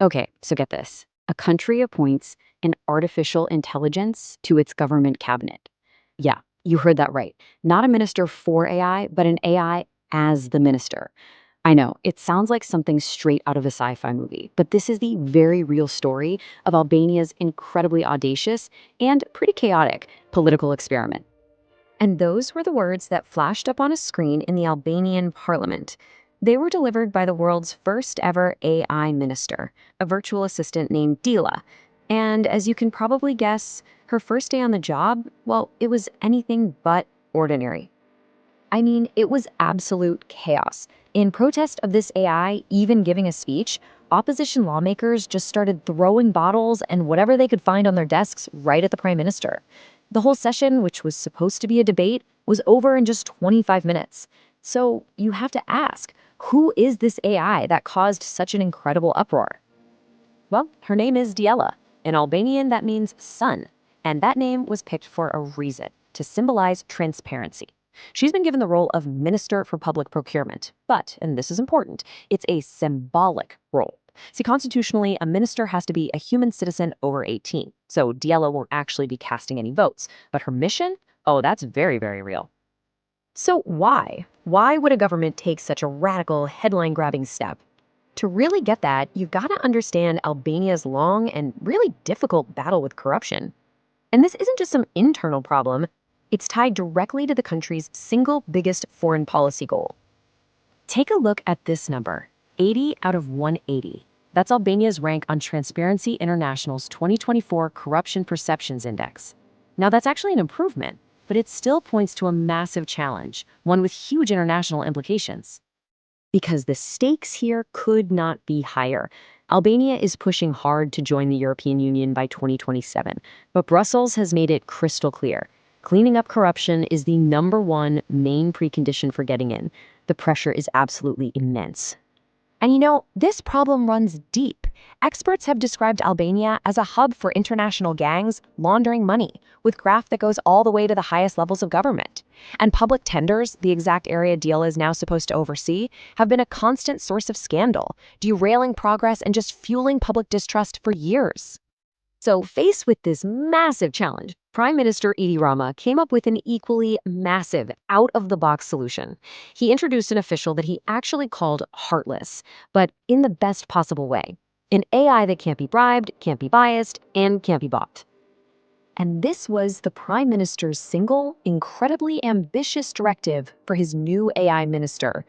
Okay, so get this. A country appoints an artificial intelligence to its government cabinet. Yeah, you heard that right. Not a minister for AI, but an AI as the minister. I know, it sounds like something straight out of a sci fi movie, but this is the very real story of Albania's incredibly audacious and pretty chaotic political experiment. And those were the words that flashed up on a screen in the Albanian parliament. They were delivered by the world's first ever AI minister, a virtual assistant named Diella. And as you can probably guess, her first day on the job, well, it was anything but ordinary. I mean, it was absolute chaos. In protest of this AI even giving a speech, opposition lawmakers just started throwing bottles and whatever they could find on their desks right at the prime minister. The whole session, which was supposed to be a debate, was over in just 25 minutes. So you have to ask, who is this AI that caused such an incredible uproar? Well, her name is Diella. In Albanian, that means sun. And that name was picked for a reason, to symbolize transparency. She's been given the role of Minister for Public Procurement. But, and this is important, it's a symbolic role. See, constitutionally, a minister has to be a human citizen over 18. So Diella won't actually be casting any votes. But her mission? Oh, that's very, very real. So why? Why would a government take such a radical, headline-grabbing step? To really get that, you've got to understand Albania's long and really difficult battle with corruption. And this isn't just some internal problem, it's tied directly to the country's single biggest foreign policy goal. Take a look at this number, 80 out of 180. That's Albania's rank on Transparency International's 2024 Corruption Perceptions Index. Now, that's actually an improvement, but it still points to a massive challenge, one with huge international implications. Because the stakes here could not be higher. Albania is pushing hard to join the European Union by 2027, but Brussels has made it crystal clear. Cleaning up corruption is the number one main precondition for getting in. The pressure is absolutely immense. And this problem runs deep. Experts have described Albania as a hub for international gangs laundering money, with graft that goes all the way to the highest levels of government. And public tenders, the exact area Deal is now supposed to oversee, have been a constant source of scandal, derailing progress and just fueling public distrust for years. So, faced with this massive challenge, Prime Minister Edi Rama came up with an equally massive, out-of-the-box solution. He introduced an official that he actually called heartless, but in the best possible way. An AI that can't be bribed, can't be biased, and can't be bought. And this was the Prime Minister's single, incredibly ambitious directive for his new AI minister.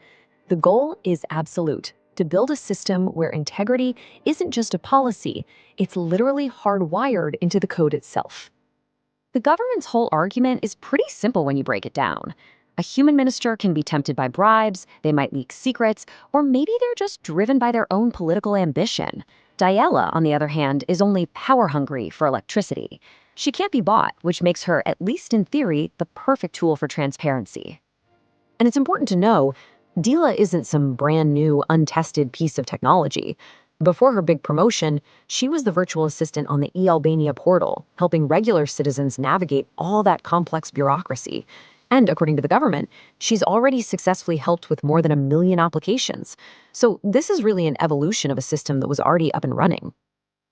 The goal is absolute: to build a system where integrity isn't just a policy, it's literally hardwired into the code itself. The government's whole argument is pretty simple when you break it down. A human minister can be tempted by bribes, they might leak secrets, or maybe they're just driven by their own political ambition. Diella, on the other hand, is only power-hungry for electricity. She can't be bought, which makes her, at least in theory, the perfect tool for transparency. And it's important to know, Dila isn't some brand new, untested piece of technology. Before her big promotion, she was the virtual assistant on the eAlbania portal, helping regular citizens navigate all that complex bureaucracy. And according to the government, she's already successfully helped with more than 1 million applications. So this is really an evolution of a system that was already up and running.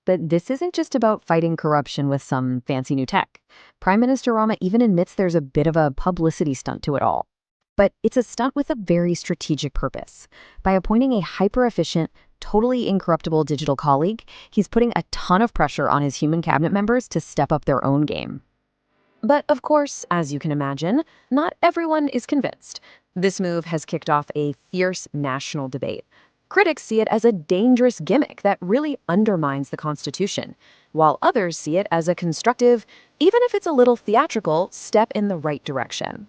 But this isn't just about fighting corruption with some fancy new tech. Prime Minister Rama even admits there's a bit of a publicity stunt to it all. But it's a stunt with a very strategic purpose. By appointing a hyper-efficient, totally incorruptible digital colleague, he's putting a ton of pressure on his human cabinet members to step up their own game. But of course, as you can imagine, not everyone is convinced. This move has kicked off a fierce national debate. Critics see it as a dangerous gimmick that really undermines the Constitution, while others see it as a constructive, even if it's a little theatrical, step in the right direction.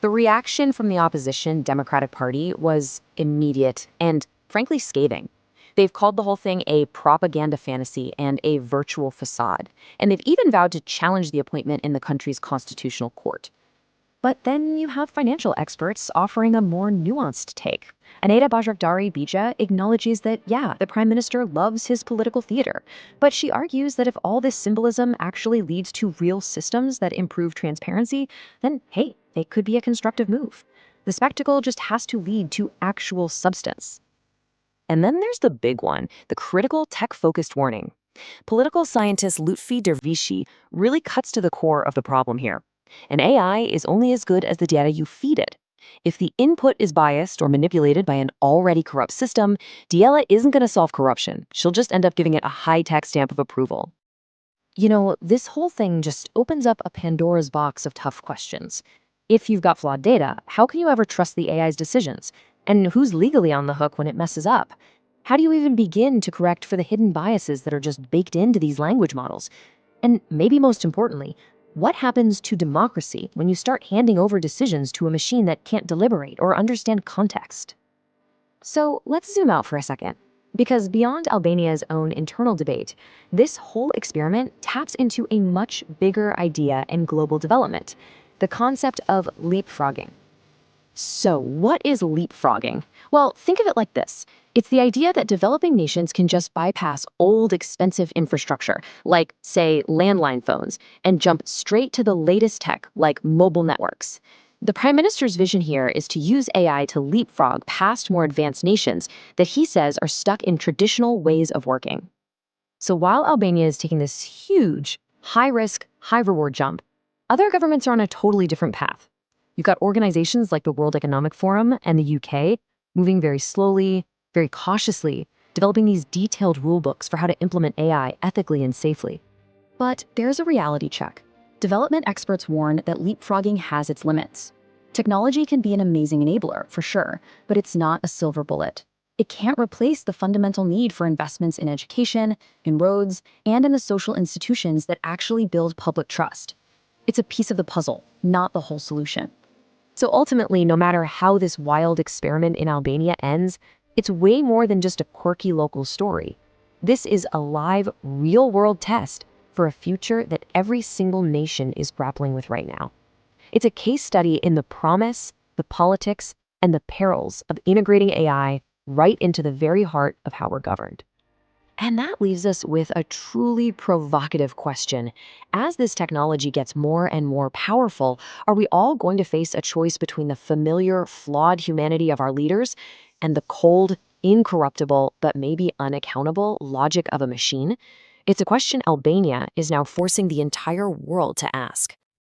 The reaction from the opposition Democratic Party was immediate and, frankly, scathing. They've called the whole thing a propaganda fantasy and a virtual facade, and they've even vowed to challenge the appointment in the country's constitutional court. But then you have financial experts offering a more nuanced take. Aneta Bajrakdari Bija acknowledges that, yeah, the prime minister loves his political theater, but she argues that if all this symbolism actually leads to real systems that improve transparency, then, hey, it could be a constructive move. The spectacle just has to lead to actual substance. And then there's the big one, the critical tech-focused warning. Political scientist Lutfi Dervishi really cuts to the core of the problem here. An AI is only as good as the data you feed it. If the input is biased or manipulated by an already corrupt system, Diella isn't going to solve corruption. She'll just end up giving it a high-tech stamp of approval. This whole thing just opens up a Pandora's box of tough questions. If you've got flawed data, how can you ever trust the AI's decisions? And who's legally on the hook when it messes up? How do you even begin to correct for the hidden biases that are just baked into these language models? And maybe most importantly, what happens to democracy when you start handing over decisions to a machine that can't deliberate or understand context? So let's zoom out for a second. Because beyond Albania's own internal debate, this whole experiment taps into a much bigger idea in global development, the concept of leapfrogging. So, what is leapfrogging? Well, think of it like this. It's the idea that developing nations can just bypass old, expensive infrastructure, like, say, landline phones, and jump straight to the latest tech, like mobile networks. The Prime Minister's vision here is to use AI to leapfrog past more advanced nations that he says are stuck in traditional ways of working. So while Albania is taking this huge, high-risk, high-reward jump, other governments are on a totally different path. You've got organizations like the World Economic Forum and the UK moving very slowly, very cautiously, developing these detailed rule books for how to implement AI ethically and safely. But there's a reality check. Development experts warn that leapfrogging has its limits. Technology can be an amazing enabler, for sure, but it's not a silver bullet. It can't replace the fundamental need for investments in education, in roads, and in the social institutions that actually build public trust. It's a piece of the puzzle, not the whole solution. So ultimately, no matter how this wild experiment in Albania ends, it's way more than just a quirky local story. This is a live, real-world test for a future that every single nation is grappling with right now. It's a case study in the promise, the politics, and the perils of integrating AI right into the very heart of how we're governed. And that leaves us with a truly provocative question. As this technology gets more and more powerful, are we all going to face a choice between the familiar, flawed humanity of our leaders and the cold, incorruptible, but maybe unaccountable logic of a machine? It's a question Albania is now forcing the entire world to ask.